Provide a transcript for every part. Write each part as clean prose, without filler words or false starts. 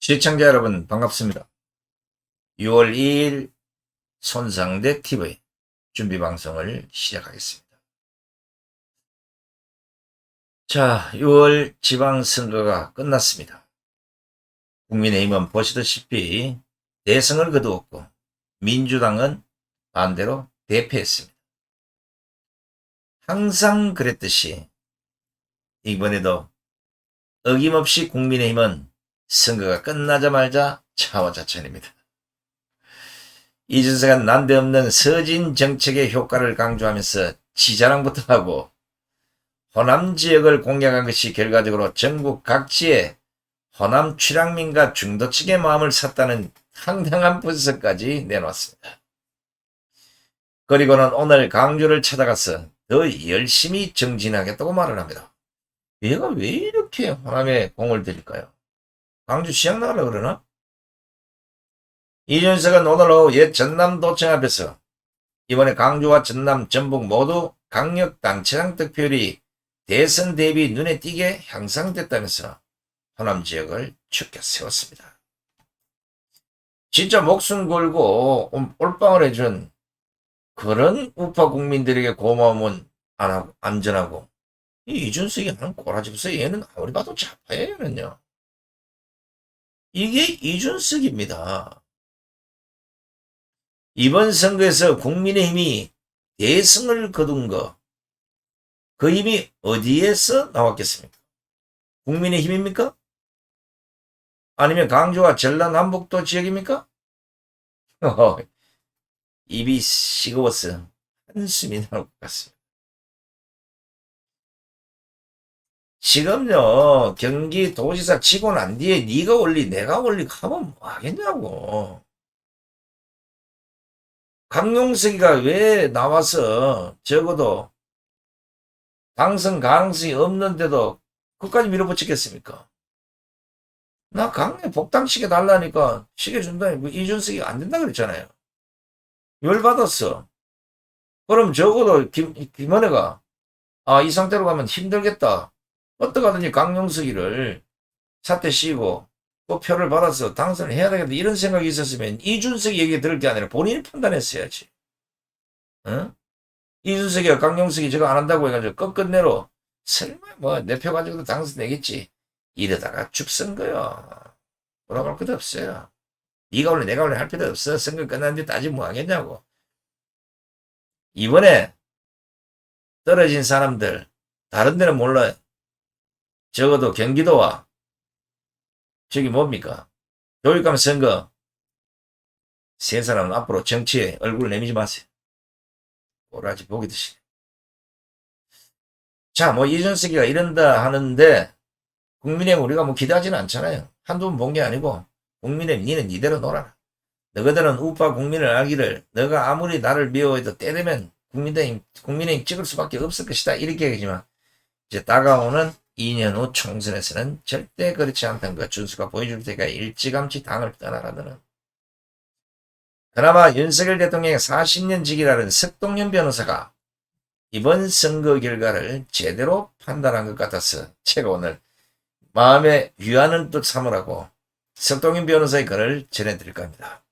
시청자 여러분 반갑습니다. 6월 2일 손상대 TV 준비 방송을 시작하겠습니다. 자, 6월 지방선거가 끝났습니다. 국민의힘은 보시다시피 대승을 거두었고 민주당은 반대로 대패했습니다. 항상 그랬듯이 이번에도 어김없이 국민의힘은 선거가 끝나자마자 차와자찬입니다. 이준석은 난데없는 서진 정책의 효과를 강조하면서 지자랑부터 하고 호남 지역을 공략한 것이 결과적으로 전국 각지에 호남 출향민과 중도층의 마음을 샀다는 황당한 분석까지 내놓았습니다. 그리고는 오늘 강주를 찾아가서 더 열심히 정진하겠다고 말을 합니다. 얘가 왜 이렇게 호남에 공을 들일까요? 광주시장 나가려고 그러나? 이준석은 오늘 오후 옛 전남도청 앞에서 이번에 강주와 전남, 전북 모두 강력단체장 득표율이 대선 대비 눈에 띄게 향상됐다면서 호남 지역을 춥게 세웠습니다. 진짜 목숨 걸고 올빵을 해준 그런 우파 국민들에게 고마움은 안 전하고 이 이준석이 하는 꼬라지부서 얘는 아무리 봐도 좌파예요. 얘는요. 이게 이준석입니다. 이번 선거에서 국민의힘이 대승을 거둔 거, 그 힘이 어디에서 나왔겠습니까? 국민의힘입니까? 아니면 강주와 전라 남북도 지역입니까? 입이 시거워서 한숨이 나올 것 같습니다. 지금요, 경기도지사 치고 난 뒤에 네가 올리 내가 올리 하면 뭐 하겠냐고. 강용석이가 왜 나와서 적어도 당선 가능성이 없는데도 끝까지 밀어붙이겠습니까? 나 강릉에 복당 시켜달라니까 시켜준다니 이준석이 안 된다 그랬잖아요. 열받았어. 그럼 적어도 김은혜가 이 상태로 가면 힘들겠다. 어떡하든지 강용석이를 사퇴 씌우고 또 표를 받아서 당선을 해야 되겠다 이런 생각이 있었으면 이준석이 얘기 들을 게 아니라 본인이 판단했어야지. 어? 이준석이가 강용석이 저거 안 한다고 해가지고 끝끝내로 설마 뭐 내 표 가지고도 당선되겠지 이러다가 죽선 거요. 돌아갈 것도 없어요. 네가 원래 내가 원래 할 필요 없어. 선거 끝났는데 따지면 뭐 하겠냐고. 이번에 떨어진 사람들 다른 데는 몰라요. 적어도 경기도와 저기 뭡니까? 교육감 선거 세 사람은 앞으로 정치에 얼굴을 내미지 마세요. 오라지 보기 드시. 자, 뭐 이준석이가 이런다 하는데 국민의힘 우리가 뭐 기대하지는 않잖아요. 한두 번 본 게 아니고 국민의힘 니는 니대로 놀아라. 너희들은 우파 국민을 알기를 너가 아무리 나를 미워해도 때리면 국민의힘 찍을 수밖에 없을 것이다. 이렇게 얘기하지만 이제 다가오는 2년 후 총선에서는 절대 그렇지 않다는 거 준수가 보여줄 테니까 일찌감치 당을 떠나라더는. 그나마 윤석열 대통령의 40년 직이라는 석동현 변호사가 이번 선거 결과를 제대로 판단한 것 같아서 제가 오늘 마음에 위안을 또 삼으라고 석동현 변호사의 글을 전해드릴까 합니다.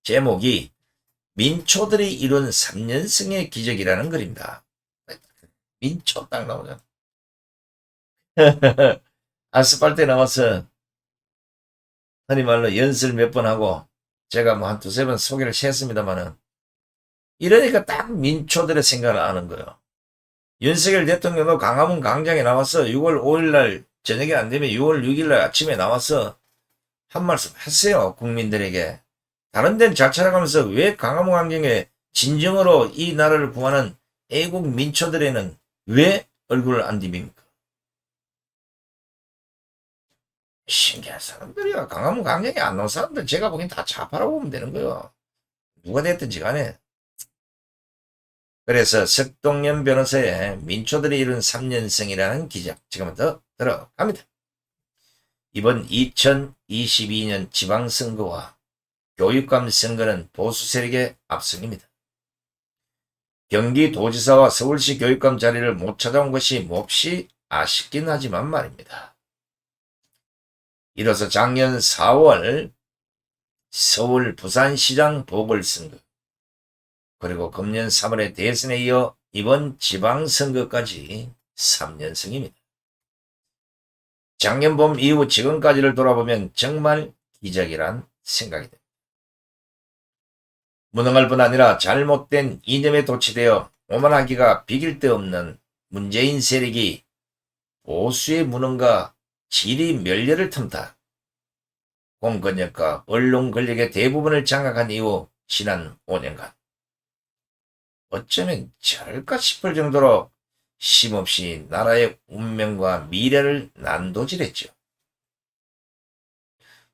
제목이 민초들이 이룬 3년승의 기적이라는 글입니다. 민초 딱 나오잖아. 아스팔트에 나와서 흔히 말로 연설 몇 번 하고 제가 뭐 한 두세 번 소개를 했습니다만은 이러니까 딱 민초들의 생각을 아는 거예요. 윤석열 대통령도 광화문 광장에 나와서 6월 5일 날 저녁에 안 되면 6월 6일 날 아침에 나와서 한 말씀 했어요. 국민들에게. 다른 데는 잘 찾아가면서 왜 광화문 광장에 진정으로 이 나라를 구하는 애국 민초들에는 왜 얼굴을 안 디밉니까? 신기한 사람들이야. 강화문 광장에 안 나온 사람들 제가 보기엔 다 좌파라고 보면 되는 거예요. 누가 됐든지 간에. 그래서 석동현 변호사의 민초들이 이룬 3년승이라는 기적 지금부터 들어갑니다. 이번 2022년 지방선거와 교육감 선거는 보수 세력의 압승입니다. 경기도지사와 서울시 교육감 자리를 못 찾아온 것이 몹시 아쉽긴 하지만 말입니다. 이로써 작년 4월 서울 부산시장 보궐선거, 그리고 금년 3월의 대선에 이어 이번 지방선거까지 3년승입니다. 작년 봄 이후 지금까지를 돌아보면 정말 기적이란 생각이 듭니다. 무능할 뿐 아니라 잘못된 이념에 도취되어 오만하기가 비길 데 없는 문재인 세력이 보수의 무능과 지리 멸렬을 틈타 공권력과 언론 권력의 대부분을 장악한 이후 지난 5년간 어쩌면 저럴까 싶을 정도로 쉼없이 나라의 운명과 미래를 난도질했죠.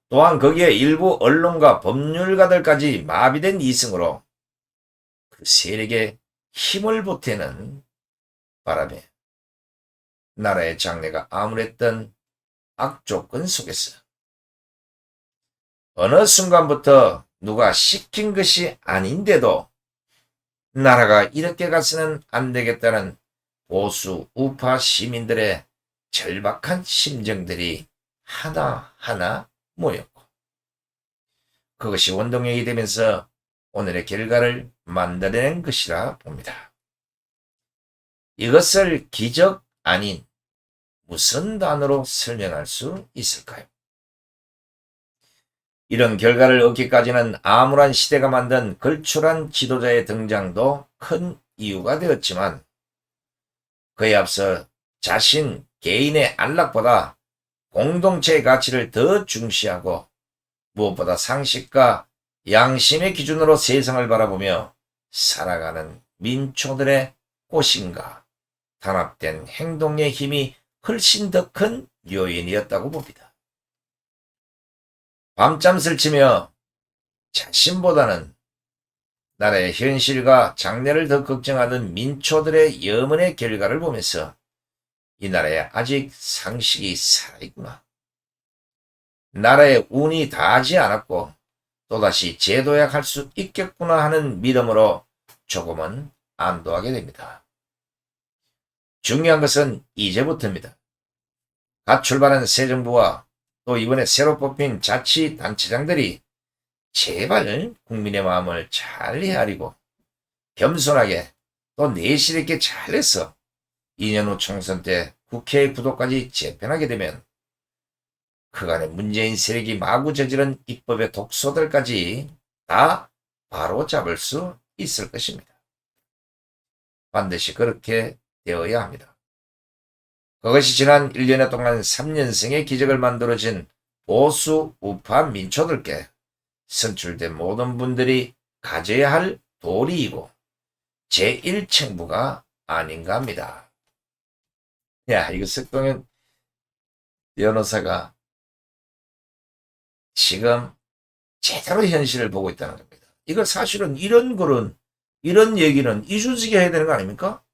또한 거기에 일부 언론과 법률가들까지 마비된 이승으로 그 세력에 힘을 보태는 바람에 나라의 장래가 암울했던 악조건 속에서 어느 순간부터 누가 시킨 것이 아닌데도 나라가 이렇게 가서는 안 되겠다는 보수 우파 시민들의 절박한 심정들이 하나하나 모였고, 그것이 원동력이 되면서 오늘의 결과를 만들어낸 것이라 봅니다. 이것을 기적 아닌 무슨 단어로 설명할 수 있을까요? 이런 결과를 얻기까지는 암울한 시대가 만든 걸출한 지도자의 등장도 큰 이유가 되었지만, 그에 앞서 자신 개인의 안락보다 공동체의 가치를 더 중시하고 무엇보다 상식과 양심의 기준으로 세상을 바라보며 살아가는 민초들의 꽃인가 단합된 행동의 힘이 훨씬 더 큰 요인이었다고 봅니다. 밤잠 설치며 자신보다는 나라의 현실과 장래를 더 걱정하는 민초들의 염원의 결과를 보면서 이 나라에 아직 상식이 살아있구나, 나라의 운이 닿지 않았고 또다시 재도약할 수 있겠구나 하는 믿음으로 조금은 안도하게 됩니다. 중요한 것은 이제부터입니다. 갓 출발한 새 정부와 또 이번에 새로 뽑힌 자치단체장들이 제발 국민의 마음을 잘 헤아리고 겸손하게 또 내실 있게 잘해서 2년 후 총선 때 국회 구도까지 재편하게 되면 그간의 문재인 세력이 마구 저지른 입법의 독소들까지 다 바로잡을 수 있을 것입니다. 반드시 그렇게 되어야 합니다. 그것이 지난 1년여 동안 3년승의 기적을 만들어진 보수 우파 민초들께 선출된 모든 분들이 가져야 할 도리이고 제1책무가 아닌가 합니다. 야, 이거 석동현 변호사가 지금 제대로 현실을 보고 있다는 겁니다. 이거 사실은 이런 글은, 이런 얘기는 이준석이 해야 되는 거 아닙니까?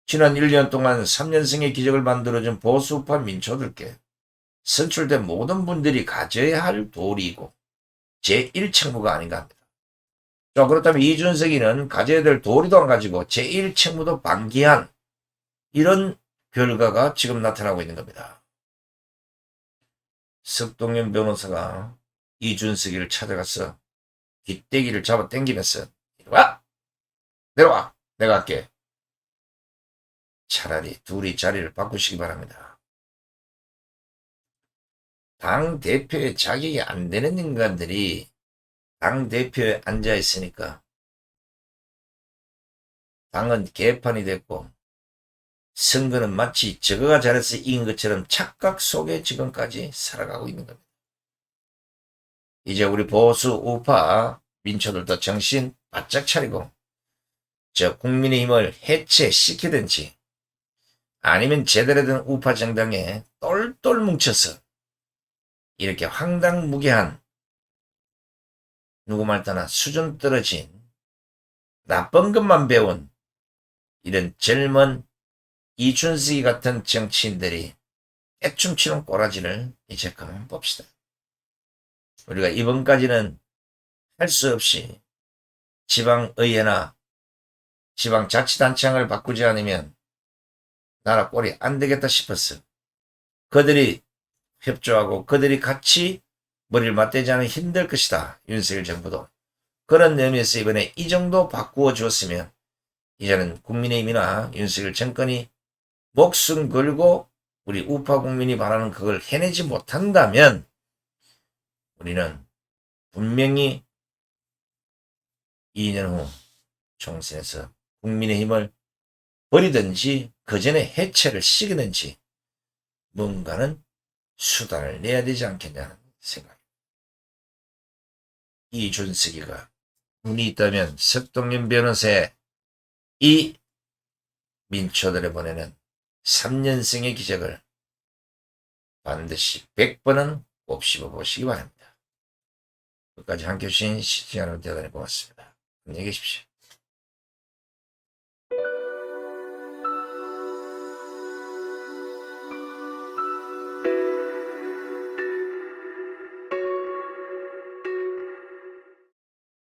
지난 1년 동안 3년승의 기적을 만들어준 보수우파 민초들께 선출된 모든 분들이 가져야 할 도리이고 제1책무가 아닌가 합니다. 자, 그렇다면 이준석이는 가져야 될 도리도 안 가지고 제1책무도 방기한 이런 결과가 지금 나타나고 있는 겁니다. 석동현 변호사가 이준석이를 찾아가서 뒷대기를 잡아 당기면서 와! 내려와! 내가 할게. 차라리 둘이 자리를 바꾸시기 바랍니다. 당대표의 자격이 안 되는 인간들이 당대표에 앉아 있으니까 당은 개판이 됐고 선거는 마치 저거가 잘해서 이긴 것처럼 착각 속에 지금까지 살아가고 있는 겁니다. 이제 우리 보수 우파 민초들도 정신 바짝 차리고 저 국민의힘을 해체시키든지 아니면 제대로 된 우파 정당에 똘똘 뭉쳐서 이렇게 황당무계한 누구 말 따나 수준 떨어진 나쁜 것만 배운 이런 젊은 이준석이 같은 정치인들이 애춤치는 꼬라지를 이제 그만 봅시다. 우리가 이번까지는 할 수 없이 지방의회나 지방자치단체장을 바꾸지 않으면 나라 꼴이 안 되겠다 싶었어. 그들이 협조하고 그들이 같이 머리를 맞대지 않으면 힘들 것이다. 윤석열 정부도. 그런 의미에서 이번에 이 정도 바꾸어 주었으면 이제는 국민의힘이나 윤석열 정권이 목숨 걸고 우리 우파 국민이 바라는 그걸 해내지 못한다면 우리는 분명히 2년 후 총선에서 국민의힘을 버리든지 그 전에 해체를 시키든지 뭔가는 수단을 내야 되지 않겠냐는 생각입니다. 이준석이가 눈이 있다면 석동현 변호사의 이 민초들에 보내는 3년생의 기적을 반드시 100번은 꼭 씹어보시기 바랍니다. 끝까지 함께해 주신 시청자 여러분 대단히 고맙습니다. 안녕히 계십시오.